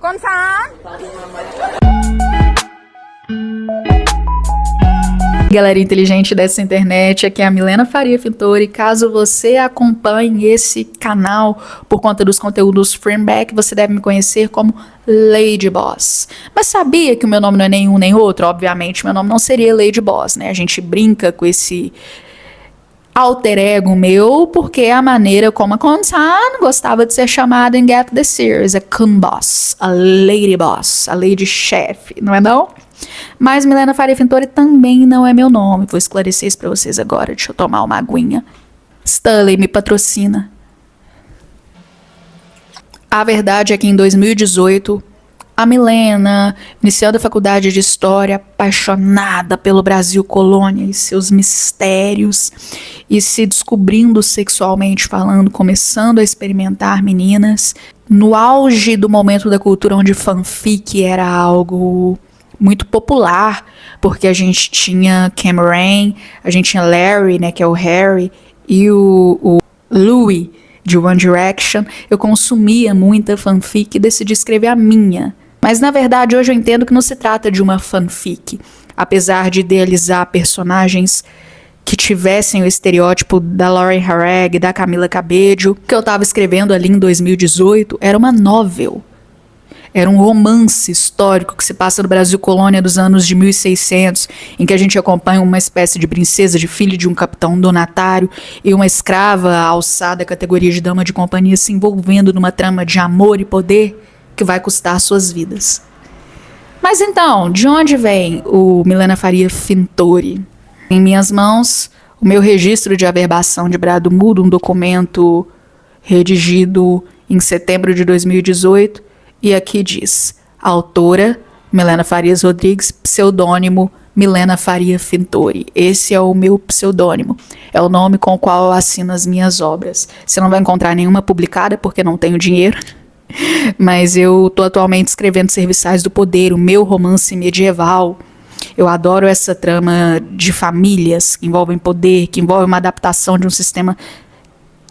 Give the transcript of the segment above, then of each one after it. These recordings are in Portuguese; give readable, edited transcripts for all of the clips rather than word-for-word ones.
कौन सा? Galera inteligente dessa internet, aqui é a Milena Faria Fintori. Caso você acompanhe esse canal por conta dos conteúdos Frameback, você deve me conhecer como Lady Boss. Mas sabia que o meu nome não é nenhum nem outro? Obviamente, meu nome não seria Lady Boss, né? A gente brinca com esse alter ego meu, porque é a maneira como a Consan gostava de ser chamada em Get the Series, a Kun Boss, a Lady Boss, a Lady Chef, não é não? Mas Milena Faria Fintori também não é meu nome, vou esclarecer isso pra vocês agora, deixa eu tomar uma aguinha. Stanley me patrocina. A verdade é que em 2018, a Milena, iniciando a faculdade de História, apaixonada pelo Brasil colônia e seus mistérios, e se descobrindo sexualmente falando, começando a experimentar meninas, no auge do momento da cultura onde fanfic era algo muito popular, porque a gente tinha Cameron, a gente tinha Larry, né, que é o Harry, e o Louis, de One Direction. Eu consumia muita fanfic e decidi escrever a minha. Mas na verdade hoje eu entendo que não se trata de uma fanfic, apesar de idealizar personagens que tivessem o estereótipo da Lauren Harag, da Camila Cabello. O que eu estava escrevendo ali em 2018 era uma novel. Era um romance histórico que se passa no Brasil colônia dos anos de 1600, em que a gente acompanha uma espécie de princesa, de filho de um capitão donatário, e uma escrava alçada à categoria de dama de companhia se envolvendo numa trama de amor e poder que vai custar suas vidas. Mas então, de onde vem o Milena Faria Fintori? Em minhas mãos, o meu registro de averbação de brado mudo, um documento redigido em setembro de 2018, e aqui diz: autora Milena Farias Rodrigues, pseudônimo Milena Faria Fintori. Esse é o meu pseudônimo, é o nome com o qual eu assino as minhas obras. Você não vai encontrar nenhuma publicada porque não tenho dinheiro, mas eu tô atualmente escrevendo Serviçais do Poder, o meu romance medieval. Eu adoro essa trama de famílias que envolvem poder, que envolve uma adaptação de um sistema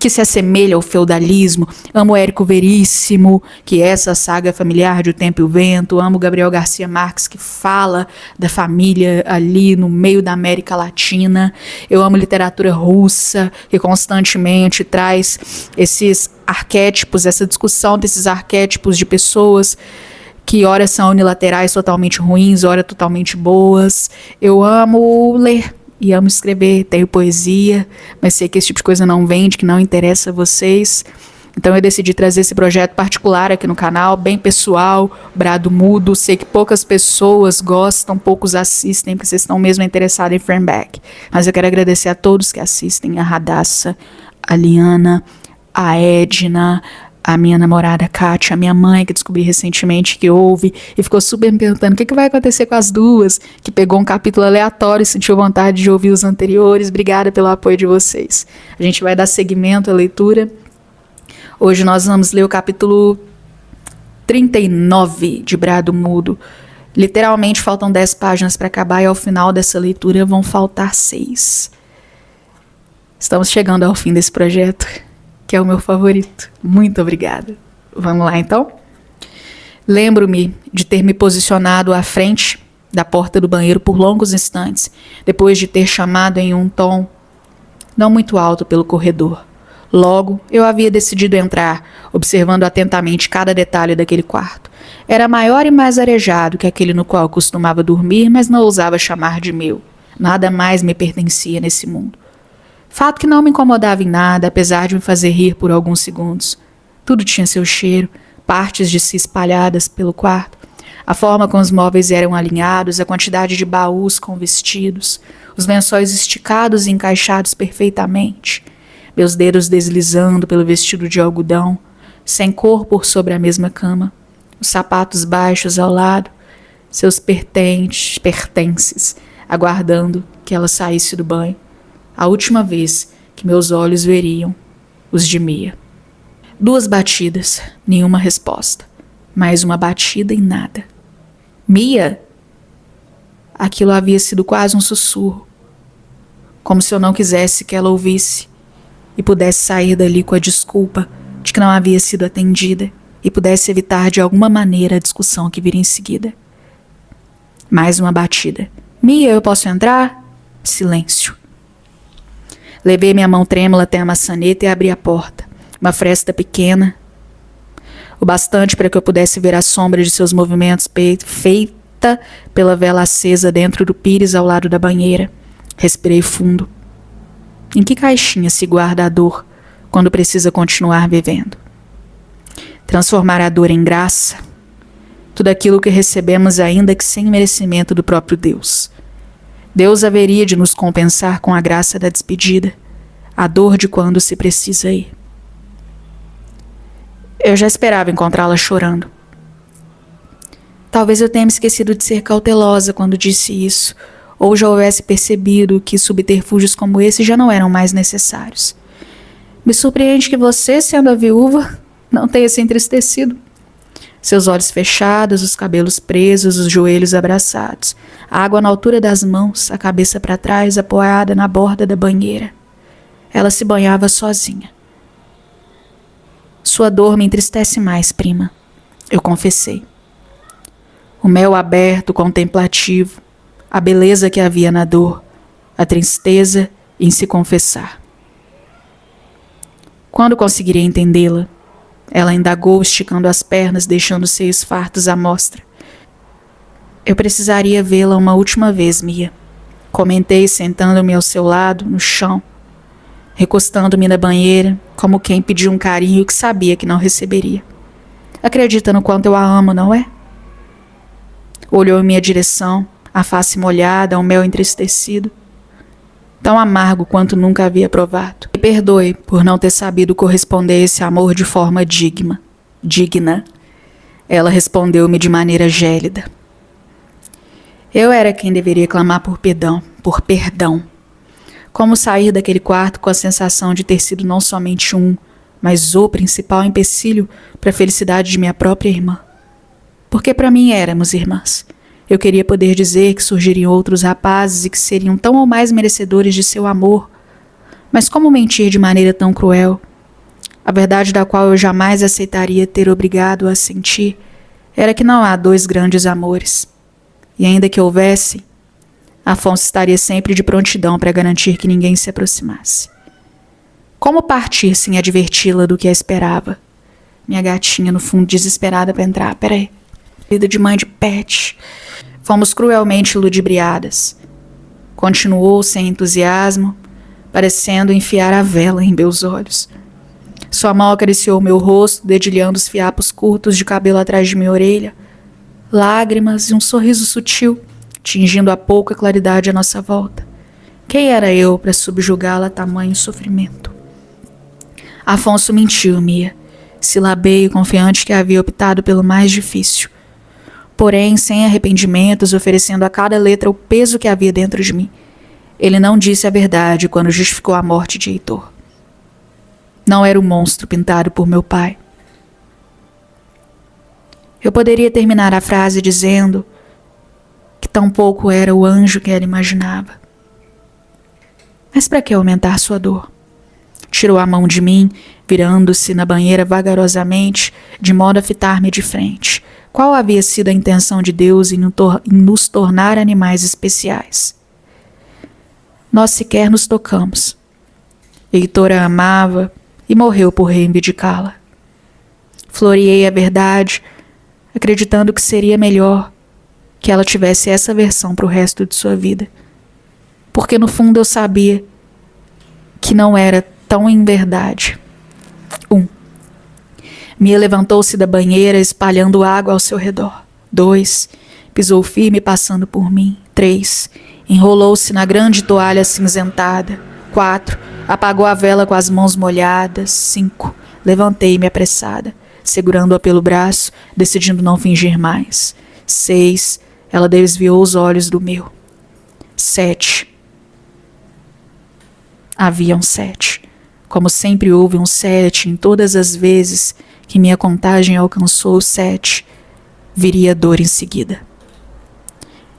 que se assemelha ao feudalismo. Amo Érico Veríssimo, que é essa saga familiar de O Tempo e o Vento. Amo Gabriel Garcia Marques, que fala da família ali no meio da América Latina. Eu amo literatura russa, que constantemente traz esses arquétipos, essa discussão desses arquétipos de pessoas que ora são unilaterais, totalmente ruins, ora totalmente boas. Eu amo ler e amo escrever, tenho poesia, mas sei que esse tipo de coisa não vende, que não interessa a vocês. Então eu decidi trazer esse projeto particular aqui no canal, bem pessoal, brado mudo. Sei que poucas pessoas gostam, poucos assistem, porque vocês estão mesmo interessados em Frameback. Mas eu quero agradecer a todos que assistem, a Radassa, a Liana, a Edna, a minha namorada Kátia, a minha mãe, que descobri recentemente que ouve e ficou super me perguntando o que vai acontecer com as duas, que pegou um capítulo aleatório e sentiu vontade de ouvir os anteriores. Obrigada pelo apoio de vocês. A gente vai dar seguimento à leitura. Hoje nós vamos ler o capítulo 39 de Brado Mudo. Literalmente faltam 10 páginas para acabar e ao final dessa leitura vão faltar 6. Estamos chegando ao fim desse projeto, que é o meu favorito. Muito obrigada. Vamos lá, então? Lembro-me de ter me posicionado à frente da porta do banheiro por longos instantes, depois de ter chamado em um tom não muito alto pelo corredor. Logo, eu havia decidido entrar, observando atentamente cada detalhe daquele quarto. Era maior e mais arejado que aquele no qual costumava dormir, mas não ousava chamar de meu. Nada mais me pertencia nesse mundo. Fato que não me incomodava em nada, apesar de me fazer rir por alguns segundos. Tudo tinha seu cheiro, partes de si espalhadas pelo quarto. A forma como os móveis eram alinhados, a quantidade de baús com vestidos, os lençóis esticados e encaixados perfeitamente. Meus dedos deslizando pelo vestido de algodão, sem cor por sobre a mesma cama. Os sapatos baixos ao lado, seus pertences, aguardando que ela saísse do banho. A última vez que meus olhos veriam os de Mia. 2 batidas, nenhuma resposta. Mais uma batida e nada. Mia? Aquilo havia sido quase um sussurro. Como se eu não quisesse que ela ouvisse e pudesse sair dali com a desculpa de que não havia sido atendida. e pudesse evitar de alguma maneira a discussão que viria em seguida. Mais uma batida. Mia, eu posso entrar? Silêncio. Levei minha mão trêmula até a maçaneta e abri a porta. Uma fresta pequena, o bastante para que eu pudesse ver a sombra de seus movimentos feita pela vela acesa dentro do pires ao lado da banheira. Respirei fundo. Em que caixinha se guarda a dor quando precisa continuar vivendo? Transformar a dor em graça? Tudo aquilo que recebemos ainda que sem merecimento do próprio Deus. Deus haveria de nos compensar com a graça da despedida, a dor de quando se precisa ir. Eu já esperava encontrá-la chorando. Talvez eu tenha me esquecido de ser cautelosa quando disse isso, ou já houvesse percebido que subterfúgios como esse já não eram mais necessários. Me surpreende que você, sendo a viúva, não tenha se entristecido. Seus olhos fechados, os cabelos presos, os joelhos abraçados, a água na altura das mãos, a cabeça para trás, apoiada na borda da banheira. Ela se banhava sozinha. Sua dor me entristece mais, prima, eu confessei. O mel aberto, contemplativo, a beleza que havia na dor, a tristeza em se confessar. Quando conseguiria entendê-la? Ela indagou, esticando as pernas, deixando seios fartos à mostra. Eu precisaria vê-la uma última vez, Mia. Comentei, sentando-me ao seu lado, no chão, recostando-me na banheira, como quem pediu um carinho que sabia que não receberia. Acredita no quanto eu a amo, não é? Olhou em minha direção, a face molhada, o mel entristecido. Tão amargo quanto nunca havia provado. Me perdoe por não ter sabido corresponder a esse amor de forma digna. Ela respondeu-me de maneira gélida. Eu era quem deveria clamar por perdão. Como sair daquele quarto com a sensação de ter sido não somente mas o principal empecilho para a felicidade de minha própria irmã. Porque para mim éramos irmãs. Eu queria poder dizer que surgiriam outros rapazes e que seriam tão ou mais merecedores de seu amor. Mas como mentir de maneira tão cruel? A verdade da qual eu jamais aceitaria ter obrigado a sentir era que não há dois grandes amores. E ainda que houvesse, Afonso estaria sempre de prontidão para garantir que ninguém se aproximasse. Como partir sem adverti-la do que a esperava? Minha gatinha, no fundo, desesperada para entrar. Peraí. Vida de mãe de pet. Fomos cruelmente ludibriadas. Continuou sem entusiasmo, parecendo enfiar a vela em meus olhos. Sua mão acariciou meu rosto, dedilhando os fiapos curtos de cabelo atrás de minha orelha. Lágrimas e um sorriso sutil, tingindo a pouca claridade à nossa volta. Quem era eu para subjugá-la a tamanho sofrimento? Afonso mentiu, Mia. Silabei, confiante que havia optado pelo mais difícil. Porém, sem arrependimentos, oferecendo a cada letra o peso que havia dentro de mim. Ele não disse a verdade quando justificou a morte de Heitor. Não era o monstro pintado por meu pai. Eu poderia terminar a frase dizendo que tampouco era o anjo que ela imaginava. Mas para que aumentar sua dor? Tirou a mão de mim, virando-se na banheira vagarosamente, de modo a fitar-me de frente. Qual havia sido a intenção de Deus em nos tornar animais especiais? Nós sequer nos tocamos. Heitor a amava e morreu por reivindicá-la. Floreei a verdade, acreditando que seria melhor que ela tivesse essa versão para o resto de sua vida. Porque no fundo eu sabia que não era tão em verdade. 1. Mia levantou-se da banheira, espalhando água ao seu redor. 2. Pisou firme, passando por mim. 3. Enrolou-se na grande toalha acinzentada. 4. Apagou a vela com as mãos molhadas. 5. Levantei-me apressada, segurando-a pelo braço, decidindo não fingir mais. 6. Ela desviou os olhos do meu. 7. Haviam 7. Como sempre houve um 7 em todas as vezes que minha contagem alcançou o 7, viria dor em seguida.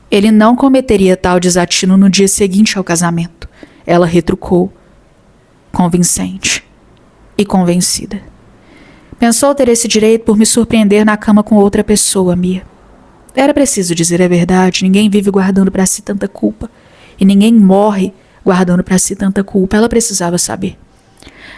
Ele não cometeria tal desatino no dia seguinte ao casamento. Ela retrucou, convincente e convencida. Pensou ter esse direito por me surpreender na cama com outra pessoa, Mia. Era preciso dizer a verdade, ninguém vive guardando para si tanta culpa. E ninguém morre guardando para si tanta culpa, ela precisava saber.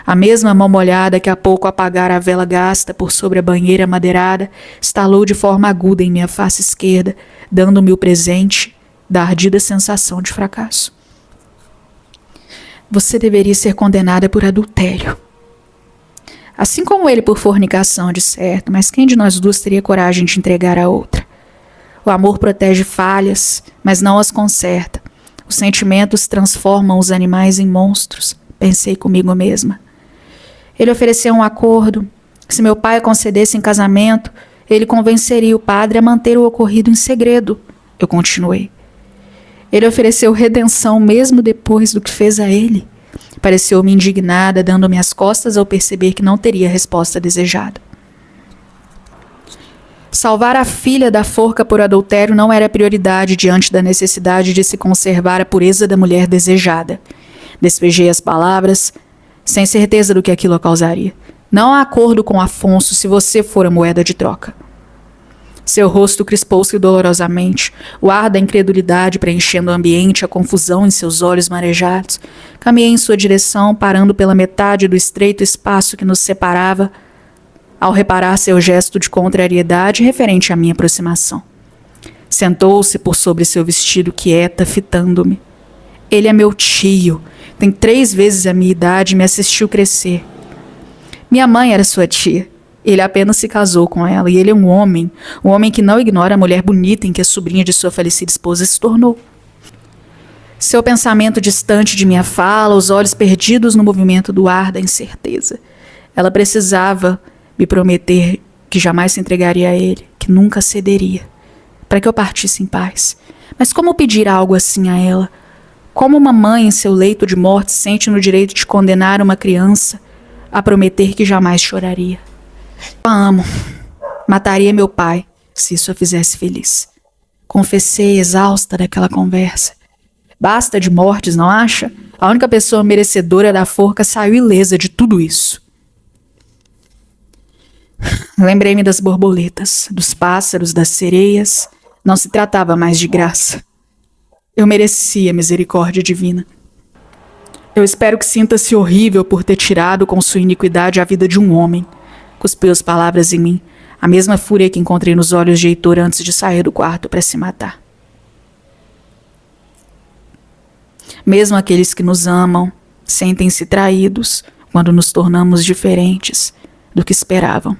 A mesma mão molhada que há pouco apagara a vela gasta por sobre a banheira madeirada, estalou de forma aguda em minha face esquerda, dando-me o presente da ardida sensação de fracasso. Você deveria ser condenada por adultério. Assim como ele por fornicação, de certo, mas quem de nós duas teria coragem de entregar a outra? O amor protege falhas, mas não as conserta. Os sentimentos transformam os animais em monstros, pensei comigo mesma. Ele ofereceu um acordo. Se meu pai concedesse em casamento, ele convenceria o padre a manter o ocorrido em segredo. Eu continuei. Ele ofereceu redenção mesmo depois do que fez a ele. Pareceu-me indignada, dando-me as costas ao perceber que não teria a resposta desejada. Salvar a filha da forca por adultério não era prioridade diante da necessidade de se conservar a pureza da mulher desejada. Despejei as palavras, sem certeza do que aquilo causaria. Não há acordo com Afonso se você for a moeda de troca. Seu rosto crispou-se dolorosamente, o ar da incredulidade preenchendo o ambiente, a confusão em seus olhos marejados. Caminhei em sua direção, parando pela metade do estreito espaço que nos separava, ao reparar seu gesto de contrariedade referente à minha aproximação. Sentou-se por sobre seu vestido quieta, fitando-me. Ele é meu tio, tem 3 vezes a minha idade e me assistiu crescer. Minha mãe era sua tia. Ele apenas se casou com ela e ele é um homem que não ignora a mulher bonita em que a sobrinha de sua falecida esposa se tornou. Seu pensamento distante de minha fala, os olhos perdidos no movimento do ar da incerteza. Ela precisava me prometer que jamais se entregaria a ele, que nunca cederia, para que eu partisse em paz. Mas como pedir algo assim a ela? Como uma mãe em seu leito de morte sente no direito de condenar uma criança a prometer que jamais choraria? Eu a amo. Mataria meu pai, se isso a fizesse feliz. Confessei, exausta daquela conversa. Basta de mortes, não acha? A única pessoa merecedora da forca saiu ilesa de tudo isso. Lembrei-me das borboletas, dos pássaros, das sereias. Não se tratava mais de graça. Eu merecia misericórdia divina. Eu espero que sinta-se horrível por ter tirado com sua iniquidade a vida de um homem. Cuspiu as palavras em mim, a mesma fúria que encontrei nos olhos de Heitor antes de sair do quarto para se matar. Mesmo aqueles que nos amam sentem-se traídos quando nos tornamos diferentes do que esperavam.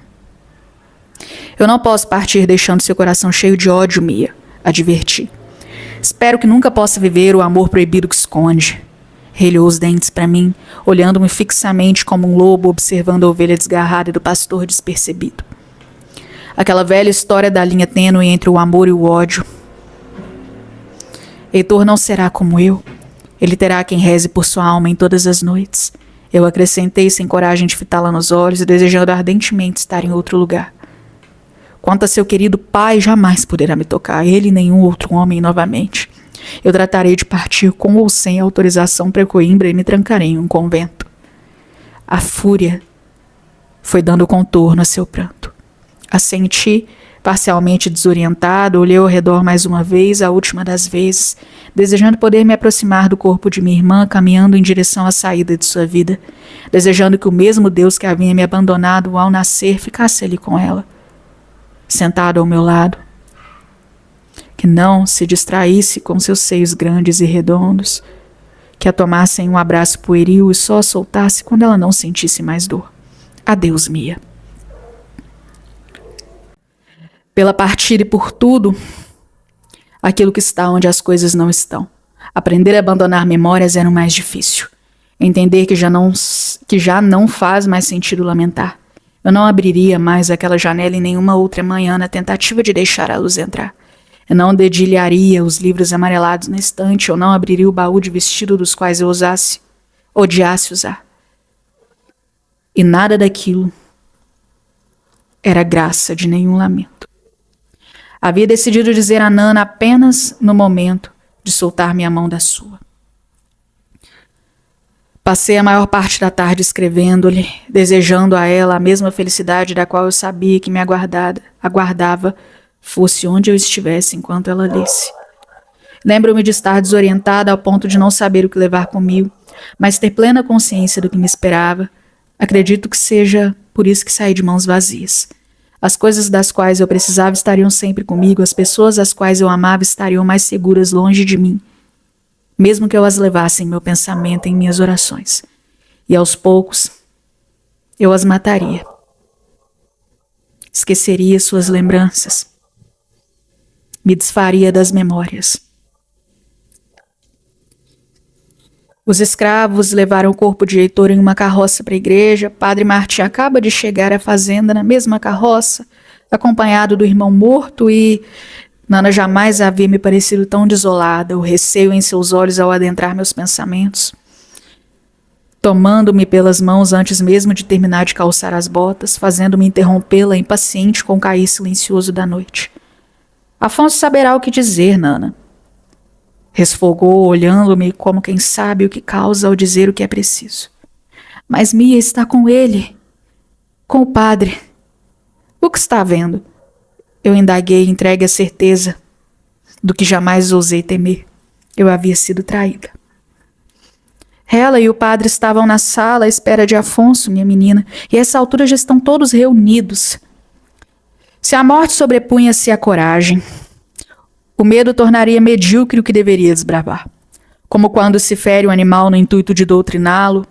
Eu não posso partir deixando seu coração cheio de ódio, Mia, adverti. Espero que nunca possa viver o amor proibido que esconde. Relhou os dentes para mim, olhando-me fixamente como um lobo observando a ovelha desgarrada do pastor despercebido. Aquela velha história da linha tênue entre o amor e o ódio. Heitor não será como eu. Ele terá quem reze por sua alma em todas as noites. Eu acrescentei sem coragem de fitá-la nos olhos e desejando ardentemente estar em outro lugar. Quanto a seu querido pai, jamais poderá me tocar, ele e nenhum outro homem novamente. Eu tratarei de partir com ou sem autorização para Coimbra e me trancarei em um convento. A fúria foi dando contorno a seu pranto. Assenti, parcialmente desorientado, olhei ao redor mais uma vez, a última das vezes, desejando poder me aproximar do corpo de minha irmã, caminhando em direção à saída de sua vida, desejando que o mesmo Deus que havia me abandonado ao nascer ficasse ali com ela, sentado ao meu lado, que não se distraísse com seus seios grandes e redondos, que a tomasse em um abraço pueril e só a soltasse quando ela não sentisse mais dor. Adeus, Mia. Pela partida e por tudo, aquilo que está onde as coisas não estão. Aprender a abandonar memórias era o mais difícil. Entender que já não faz mais sentido lamentar. Eu não abriria mais aquela janela em nenhuma outra manhã na tentativa de deixar a luz entrar. Eu não dedilharia os livros amarelados na estante, eu não abriria o baú de vestido dos quais eu odiasse usar. E nada daquilo era graça de nenhum lamento. Havia decidido dizer a Nana apenas no momento de soltar minha mão da sua. Passei a maior parte da tarde escrevendo-lhe, desejando a ela a mesma felicidade da qual eu sabia que me aguardava, fosse onde eu estivesse enquanto ela lesse. Lembro-me de estar desorientada ao ponto de não saber o que levar comigo, mas ter plena consciência do que me esperava. Acredito que seja por isso que saí de mãos vazias. As coisas das quais eu precisava estariam sempre comigo, as pessoas as quais eu amava estariam mais seguras longe de mim, mesmo que eu as levasse em meu pensamento, em minhas orações. E aos poucos, eu as mataria. Esqueceria suas lembranças. Me desfaria das memórias. Os escravos levaram o corpo de Heitor em uma carroça para a igreja. Padre Martim acaba de chegar à fazenda na mesma carroça, acompanhado do irmão morto, e Nana jamais havia me parecido tão desolada, o receio em seus olhos ao adentrar meus pensamentos. Tomando-me pelas mãos antes mesmo de terminar de calçar as botas, fazendo-me interrompê-la impaciente com o cair silencioso da noite. Afonso saberá o que dizer, Nana. Resfogou, olhando-me como quem sabe o que causa ao dizer o que é preciso. Mas Mia está com ele, com o padre. O que está vendo? Eu indaguei, entregue à certeza do que jamais ousei temer. Eu havia sido traída. Ela e o padre estavam na sala à espera de Afonso, minha menina, e a essa altura já estão todos reunidos. Se a morte sobrepunha-se à coragem, o medo tornaria medíocre o que deveria desbravar. Como quando se fere um animal no intuito de doutriná-lo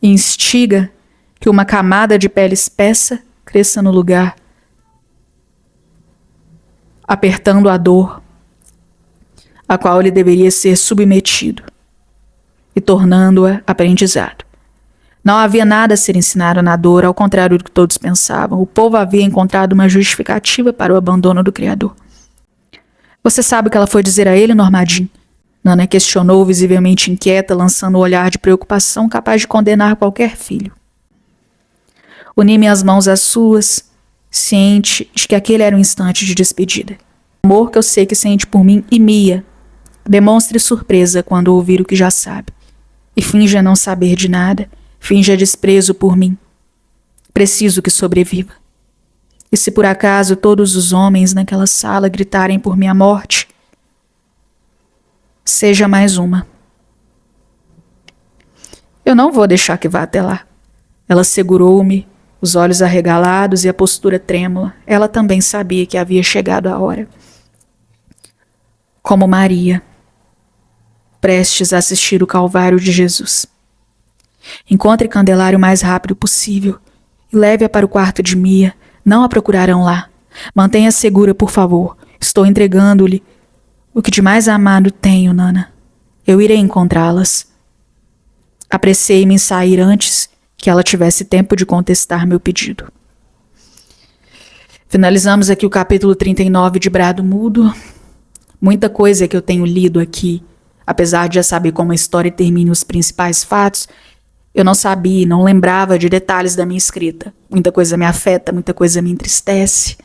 e instiga que uma camada de pele espessa cresça no lugar, apertando a dor a qual ele deveria ser submetido e tornando-a aprendizado. Não havia nada a ser ensinado na dor, ao contrário do que todos pensavam. O povo havia encontrado uma justificativa para o abandono do Criador. Você sabe o que ela foi dizer a ele, Normadin? Nana questionou, visivelmente inquieta, lançando um olhar de preocupação capaz de condenar qualquer filho. Uni minhas mãos às suas, ciente de que aquele era um instante de despedida. O amor que eu sei que sente por mim e Mia. Demonstre surpresa quando ouvir o que já sabe. E finja não saber de nada. Finja desprezo por mim. Preciso que sobreviva. E se por acaso todos os homens naquela sala gritarem por minha morte, seja mais uma. Eu não vou deixar que vá até lá. Ela segurou-me, os olhos arregalados e a postura trêmula. Ela também sabia que havia chegado a hora. Como Maria, prestes a assistir o Calvário de Jesus. Encontre Candelário o mais rápido possível e leve-a para o quarto de Mia. Não a procurarão lá. Mantenha segura, por favor. Estou entregando-lhe o que de mais amado tenho, Nana. Eu irei encontrá-las. Apressei-me em sair antes que ela tivesse tempo de contestar meu pedido. Finalizamos aqui o capítulo 39 de Brado Mudo. Muita coisa que eu tenho lido aqui, apesar de já saber como a história termina os principais fatos, eu não sabia, não lembrava de detalhes da minha escrita. Muita coisa me afeta, muita coisa me entristece.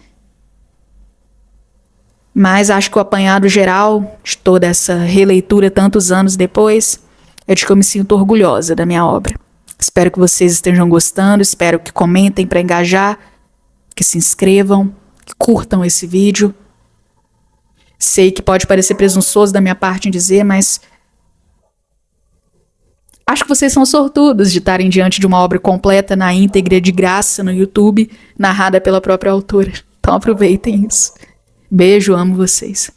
Mas acho que o apanhado geral de toda essa releitura tantos anos depois é de que eu me sinto orgulhosa da minha obra. Espero que vocês estejam gostando, espero que comentem para engajar, que se inscrevam, que curtam esse vídeo. Sei que pode parecer presunçoso da minha parte em dizer, mas acho que vocês são sortudos de estarem diante de uma obra completa na íntegra de graça no YouTube, narrada pela própria autora. Então aproveitem isso. Beijo, amo vocês.